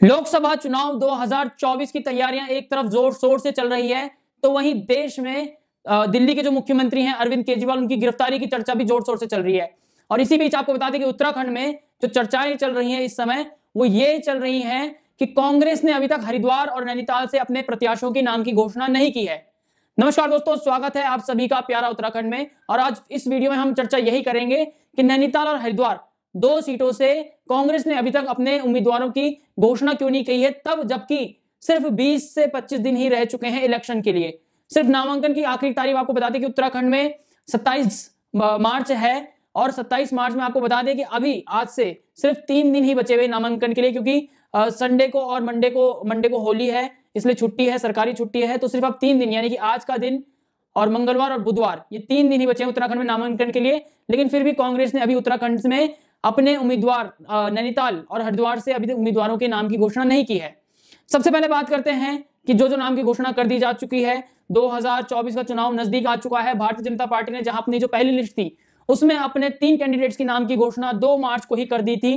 लोकसभा चुनाव 2024 की तैयारियां एक तरफ जोर शोर से चल रही है, तो वहीं देश में दिल्ली के जो मुख्यमंत्री हैं अरविंद केजरीवाल, उनकी गिरफ्तारी की चर्चा भी जोर शोर से चल रही है। और इसी बीच आपको बता दें कि उत्तराखंड में जो चर्चाएं चल रही हैं इस समय, वो ये चल रही हैं कि कांग्रेस ने अभी तक हरिद्वार और नैनीताल से अपने प्रत्याशियों के नाम की घोषणा नहीं की है। नमस्कार दोस्तों, स्वागत है आप सभी का प्यारा उत्तराखंड में। और आज इस वीडियो में हम चर्चा यही करेंगे कि नैनीताल और हरिद्वार दो सीटों से कांग्रेस ने अभी तक अपने उम्मीदवारों की घोषणा क्यों नहीं की है, तब जबकि सिर्फ 20 से 25 दिन ही रह चुके हैं इलेक्शन के लिए। सिर्फ नामांकन की आखिरी तारीख आपको बता दें कि उत्तराखंड में 27 मार्च है और 27 मार्च में आपको बता दें कि अभी आज से सिर्फ 3 दिन ही बचे हुए नामांकन के लिए, क्योंकि संडे को और मंडे को होली है, इसलिए छुट्टी है, सरकारी छुट्टी है। तो सिर्फ अब 3 दिन यानी कि आज का दिन और मंगलवार और बुधवार, ये 3 दिन ही बचे हैं उत्तराखंड में नामांकन के लिए। लेकिन फिर भी कांग्रेस ने अभी उत्तराखंड में अपने उम्मीदवार नैनीताल और हरिद्वार से अभी तक उम्मीदवारों के नाम की घोषणा नहीं की है। सबसे पहले बात करते हैं कि जो नाम की घोषणा कर दी जा चुकी है। 2024 का चुनाव नजदीक आ चुका है। भारतीय जनता पार्टी ने जहां अपनी जो पहली लिस्ट थी उसमें अपने 3 कैंडिडेट्स की नाम की घोषणा 2 मार्च को ही कर दी थी,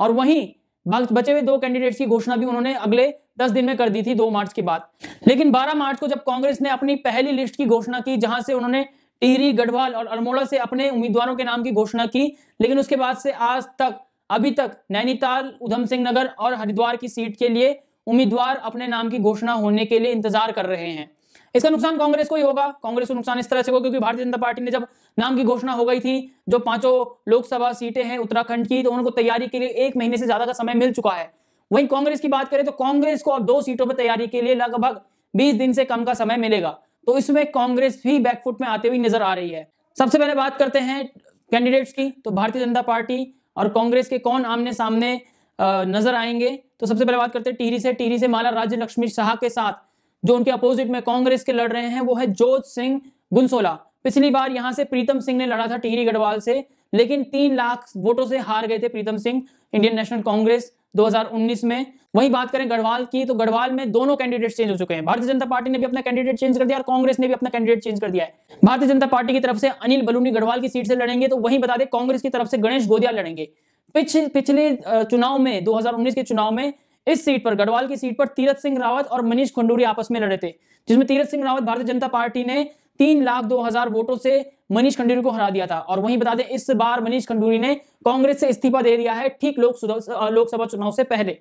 और वहीं बचे हुए 2 कैंडिडेट्स की घोषणा भी उन्होंने अगले 10 दिन में कर दी थी 2 मार्च के बाद। लेकिन 12 मार्च को जब कांग्रेस ने अपनी पहली लिस्ट की घोषणा की, जहां से उन्होंने टिहरी, गढ़वाल और अल्मोड़ा से अपने उम्मीदवारों के नाम की घोषणा की, लेकिन उसके बाद से आज तक अभी तक नैनीताल, उधम सिंह नगर और हरिद्वार की सीट के लिए उम्मीदवार अपने नाम की घोषणा होने के लिए इंतजार कर रहे हैं। इसका नुकसान कांग्रेस को ही होगा। कांग्रेस को नुकसान इस तरह से होगा क्योंकि भारतीय जनता पार्टी ने जब नाम की घोषणा हो गई थी, जो 5 लोकसभा सीटें हैं उत्तराखंड की, तो उनको तैयारी के लिए 1 महीने से ज्यादा का समय मिल चुका है। वहीं कांग्रेस की बात करें तो कांग्रेस को अब 2 सीटों पर तैयारी के लिए लगभग 20 दिन से कम का समय मिलेगा, तो इसमें कांग्रेस भी बैकफुट में आते हुए नजर आ रही है। सबसे पहले बात करते हैं कैंडिडेट्स की, तो भारतीय जनता पार्टी और कांग्रेस के कौन आमने सामने नजर आएंगे। तो सबसे पहले बात करते हैं टिहरी से माला राज्य लक्ष्मी शाह के साथ जो उनके अपोजिट में कांग्रेस के लड़ रहे हैं वो है जोत सिंह गुनसोला। पिछली बार यहां से प्रीतम सिंह ने लड़ा था टिहरी गढ़वाल से, लेकिन 3 लाख वोटों से हार गए थे प्रीतम सिंह इंडियन नेशनल कांग्रेस 2019 में। वहीं बात करें गढ़वाल की, तो गढ़वाल में दोनों कैंडिडेट चेंज हो चुके हैं। भारतीय जनता पार्टी ने भी अपना कैंडिडेट चेंज कर दिया और कांग्रेस ने भी अपना कैंडिडेट चेंज कर दिया है। भारतीय जनता पार्टी की तरफ से अनिल बलूनी गढ़वाल की सीट से लड़ेंगे, तो वहीं बता दें कांग्रेस की तरफ से गणेश गोदिया लड़ेंगे। पिछले चुनाव में 2019 के चुनाव में इस सीट पर, गढ़वाल की सीट पर तीरथ सिंह रावत और मनीष खंडूरी आपस में लड़े थे, जिसमें तीरथ सिंह रावत भारतीय जनता पार्टी ने 3,02,000 वोटों से मनीष खंडूरी को हरा दिया था। और वहीं बता दें इस बार मनीष खंडूरी ने कांग्रेस से इस्तीफा दे दिया है ठीक लोकसभा चुनाव से पहले।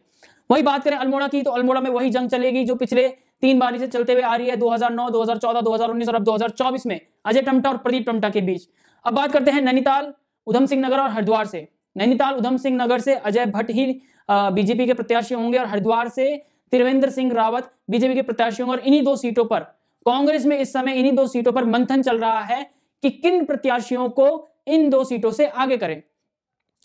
वही बात करें अल्मोड़ा की, तो अल्मोड़ा में वही जंग चलेगी जो पिछले 3 बारी से चलते हुए आ रही है, 2009, 2014, 2019 और अब 2024 में अजय टमटा और प्रदीप टमटा के बीच। अब बात करते हैं नैनीताल, उधम सिंह नगर और हरिद्वार से। नैनीताल उधम सिंह नगर से अजय भट्ट ही बीजेपी के प्रत्याशी होंगे और हरिद्वार से त्रिवेंद्र सिंह रावत बीजेपी के प्रत्याशी होंगे। और इन्हीं 2 सीटों पर कांग्रेस में इस समय इन्हीं 2 सीटों पर मंथन चल रहा है कि किन प्रत्याशियों को इन 2 सीटों से आगे करें।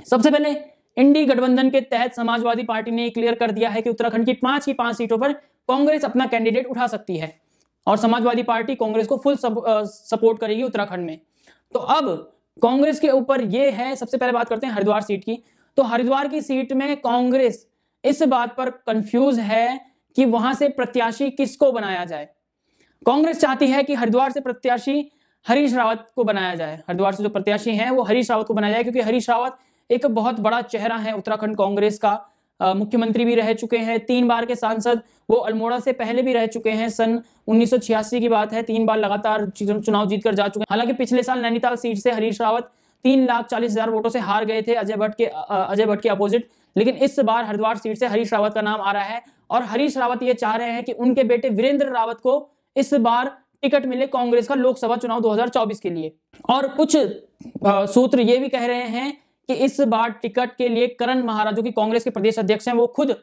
सबसे पहले इंडी गठबंधन के तहत समाजवादी पार्टी ने क्लियर कर दिया है कि उत्तराखंड की 5 सीटों पर कांग्रेस अपना कैंडिडेट उठा सकती है और समाजवादी पार्टी कांग्रेस को फुल सपोर्ट करेगी उत्तराखंड में। तो अब कांग्रेस के ऊपर यह है। सबसे पहले बात करते हैं हरिद्वार सीट की, तो हरिद्वार की सीट में कांग्रेस इस बात पर कंफ्यूज है कि वहां से प्रत्याशी किसको बनाया जाए। कांग्रेस चाहती है कि हरिद्वार से प्रत्याशी हरीश रावत को बनाया जाए। हरिद्वार से जो प्रत्याशी हैं वो हरीश रावत को बनाया जाए, क्योंकि हरीश रावत एक बहुत बड़ा चेहरा है उत्तराखंड कांग्रेस का। मुख्यमंत्री भी रह चुके हैं, 3 बार के सांसद। वो अल्मोड़ा से पहले भी रह चुके हैं, सन 1986 की बात है। 3 बार लगातार चुनाव जीतकर जा चुके हैं। हालांकि पिछले साल नैनीताल सीट से हरीश रावत 3,40,000 वोटों से हार गए थे अजय भट्ट के अपोजिट। लेकिन इस बार हरिद्वार सीट से हरीश रावत का नाम आ रहा है और हरीश रावत ये चाह रहे हैं कि उनके बेटे वीरेंद्र रावत को इस बार टिकट मिले कांग्रेस का लोकसभा चुनाव 2024 के लिए। और कुछ सूत्र ये भी कह रहे हैं कि इस बार टिकट के लिए करण महारा, जो कि कांग्रेस के प्रदेश अध्यक्ष हैं, वो खुद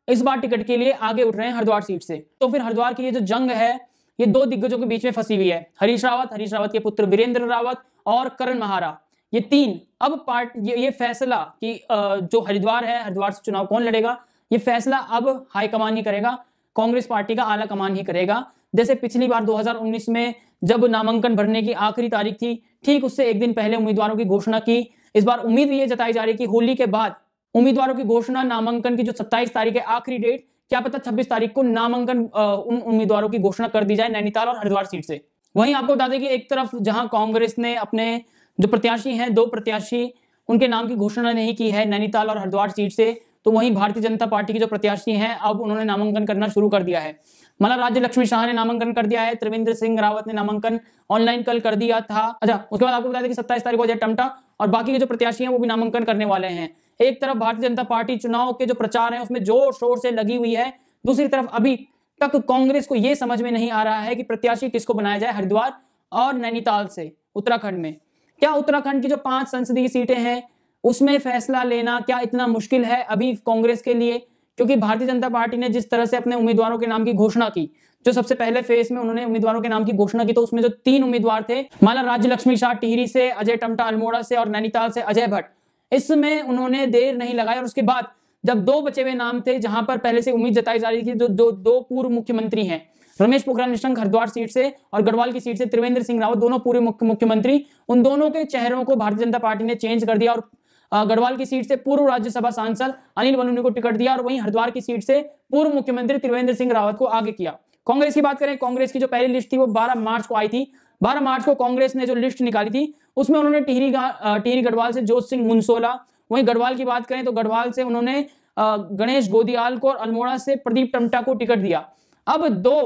इस बार टिकट के लिए आगे उठ रहे हैं हरिद्वार सीट से। तो फिर हरिद्वार की ये जो जंग है ये 2 दिग्गजों के बीच में फंसी हुई है, हरीश रावत के पुत्र वीरेंद्र रावत और करण महारा, ये 3। अब ये फैसला कि जो हरिद्वार है, हरिद्वार से चुनाव कौन लड़ेगा, ये फैसला अब हाईकमान ही करेगा, कांग्रेस पार्टी का आला कमान ही करेगा। जैसे पिछली बार 2019 में जब नामांकन भरने की आखिरी तारीख थी, ठीक उससे 1 दिन पहले उम्मीदवारों की घोषणा की। इस बार उम्मीद ये जताई जा रही है कि होली के बाद उम्मीदवारों की घोषणा, नामांकन की जो 27 तारीख है आखिरी डेट, क्या पता 26 तारीख को नामांकन उन उम्मीदवारों की घोषणा कर दी जाए नैनीताल और हरिद्वार सीट से। वहीं आपको बता दें कि एक तरफ जहां कांग्रेस ने अपने जो प्रत्याशी हैं, 2 प्रत्याशी, उनके नाम की घोषणा नहीं की है नैनीताल और हरिद्वार सीट से, तो वहीं भारतीय जनता पार्टी के जो प्रत्याशी हैं अब उन्होंने नामांकन करना शुरू कर दिया है। मतलब राज्य लक्ष्मी शाह ने नामांकन कर दिया है, त्रिवेंद्र सिंह रावत ने नामांकन ऑनलाइन कल कर दिया था। अच्छा, उसके बाद आपको बता दें कि 27 तारीख को अजय टम्टा और बाकी के जो प्रत्याशी हैं वो भी नामांकन करने वाले हैं। एक तरफ भारतीय जनता पार्टी चुनाव के जो प्रचार है उसमें जोर शोर से लगी हुई है, दूसरी तरफ अभी तक कांग्रेस को यह समझ में नहीं आ रहा है कि प्रत्याशी किसको बनाया जाए हरिद्वार और नैनीताल से उत्तराखंड में। क्या उत्तराखंड की जो 5 संसदीय सीटें हैं उसमें फैसला लेना क्या इतना मुश्किल है अभी कांग्रेस के लिए? क्योंकि भारतीय जनता पार्टी ने जिस तरह से अपने उम्मीदवारों के नाम की घोषणा की, जो सबसे पहले फेज में उन्होंने उम्मीदवारों के नाम की घोषणा की, तो उसमें जो 3 उम्मीदवार थे, माला राज्य लक्ष्मी शाह टिहरी से, अजय टम्टा अल्मोड़ा से और नैनीताल से अजय भट्ट, इसमें उन्होंने देर नहीं लगाई। और उसके बाद जब 2 बचे हुए नाम थे जहां पर पहले से उम्मीद जताई जा रही थी, जो दो पूर्व मुख्यमंत्री हैं, रमेश पोखरियाल निशंक हरिद्वार सीट से और गढ़वाल की सीट से त्रिवेंद्र सिंह रावत, दोनों पूर्व मुख्यमंत्री, उन दोनों के चेहरों को भारतीय जनता पार्टी ने चेंज कर दिया और गढ़वाल की सीट से पूर्व राज्यसभा सांसद अनिल बलूनी को टिकट दिया और वहीं हरिद्वार की सीट से पूर्व मुख्यमंत्री त्रिवेंद्र सिंह रावत को आगे किया। कांग्रेस की बात करें, कांग्रेस की जो पहली लिस्ट थी वो 12 मार्च को आई थी। 12 मार्च को कांग्रेस ने जो लिस्ट निकाली थी उसमें उन्होंने टिहरी गढ़वाल से जोत सिंह मुंसोला, वहीं गढ़वाल की बात करें तो गढ़वाल से उन्होंने गणेश गोदियाल को और अल्मोड़ा से प्रदीप टम्टा को टिकट दिया। अब दो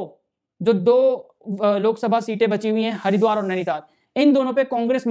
लोकसभा सीटें बची हुई हैं, हरिद्वार और नैनीताल, इन दोनों पे कांग्रेस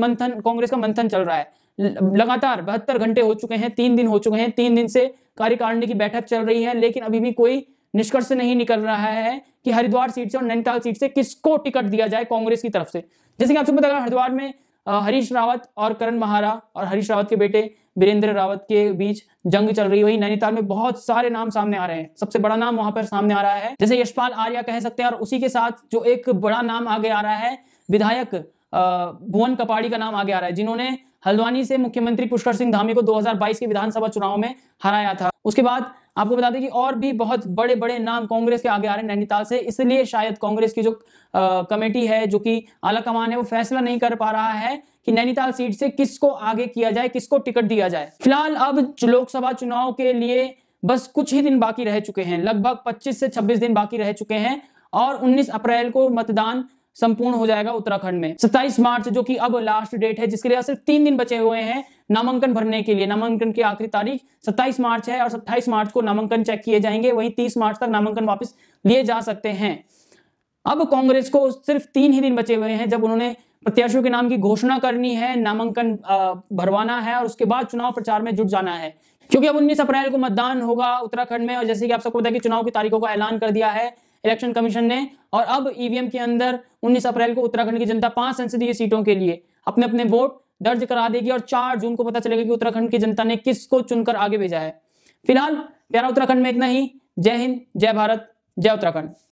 का मंथन चल रहा है। लगातार 72 घंटे हो चुके हैं, 3 दिन हो चुके हैं, 3 दिन से कार्यकारिणी की बैठक चल रही है, लेकिन अभी भी कोई निष्कर्ष नहीं निकल रहा है कि हरिद्वार सीट से और नैनीताल सीट से किसको टिकट दिया जाए कांग्रेस की तरफ से। जैसे कि आपको पता है, हरिद्वार में हरीश रावत और करण महारा और हरीश रावत के बेटे वीरेंद्र रावत के बीच जंग चल रही है। वहीं नैनीताल में बहुत सारे नाम सामने आ रहे हैं, सबसे बड़ा नाम वहां पर सामने आ रहा है जैसे यशपाल आर्या कह सकते हैं, और उसी के साथ जो एक बड़ा नाम आगे आ रहा है, विधायक भुवन कपाड़ी का नाम आगे आ रहा है, जिन्होंने हल्द्वानी से मुख्यमंत्री पुष्कर सिंह धामी को 2022 के विधानसभा चुनाव में हराया था। उसके बाद आपको बता दें कि और भी बहुत बड़े बड़े नाम कांग्रेस के आगे आ रहे हैं नैनीताल से, इसलिए शायद कांग्रेस की जो कमेटी है, जो कि आला कमान है, वो फैसला नहीं कर पा रहा है कि नैनीताल सीट से किसको आगे किया जाए, किसको टिकट दिया जाए। फिलहाल अब लोकसभा चुनाव के लिए बस कुछ ही दिन बाकी रह चुके हैं, लगभग 25 से 26 दिन बाकी रह चुके हैं और 19 अप्रैल को मतदान संपूर्ण हो जाएगा उत्तराखंड में। 27 मार्च जो कि अब लास्ट डेट है, जिसके लिए सिर्फ 3 दिन बचे हुए हैं नामांकन भरने के लिए। नामांकन की आखिरी तारीख 27 मार्च है और 27 मार्च को नामांकन चेक किए जाएंगे, वहीं 30 मार्च तक नामांकन वापस लिए जा सकते हैं। अब कांग्रेस को सिर्फ 3 ही दिन बचे हुए हैं जब उन्होंने प्रत्याशियों के नाम की घोषणा करनी है, नामांकन भरवाना है और उसके बाद चुनाव प्रचार में जुट जाना है, क्योंकि अब 19 अप्रैल को मतदान होगा उत्तराखंड में। और जैसे कि आप सबको पता है कि चुनाव की तारीखों का ऐलान कर दिया है इलेक्शन कमीशन ने, और अब ईवीएम के अंदर 19 अप्रैल को उत्तराखंड की जनता 5 संसदीय सीटों के लिए अपने अपने वोट दर्ज करा देगी और 4 जून को पता चलेगा कि उत्तराखंड की जनता ने किसको चुनकर आगे भेजा है। फिलहाल प्यारा उत्तराखंड में इतना ही। जय हिंद, जय भारत, जय उत्तराखंड।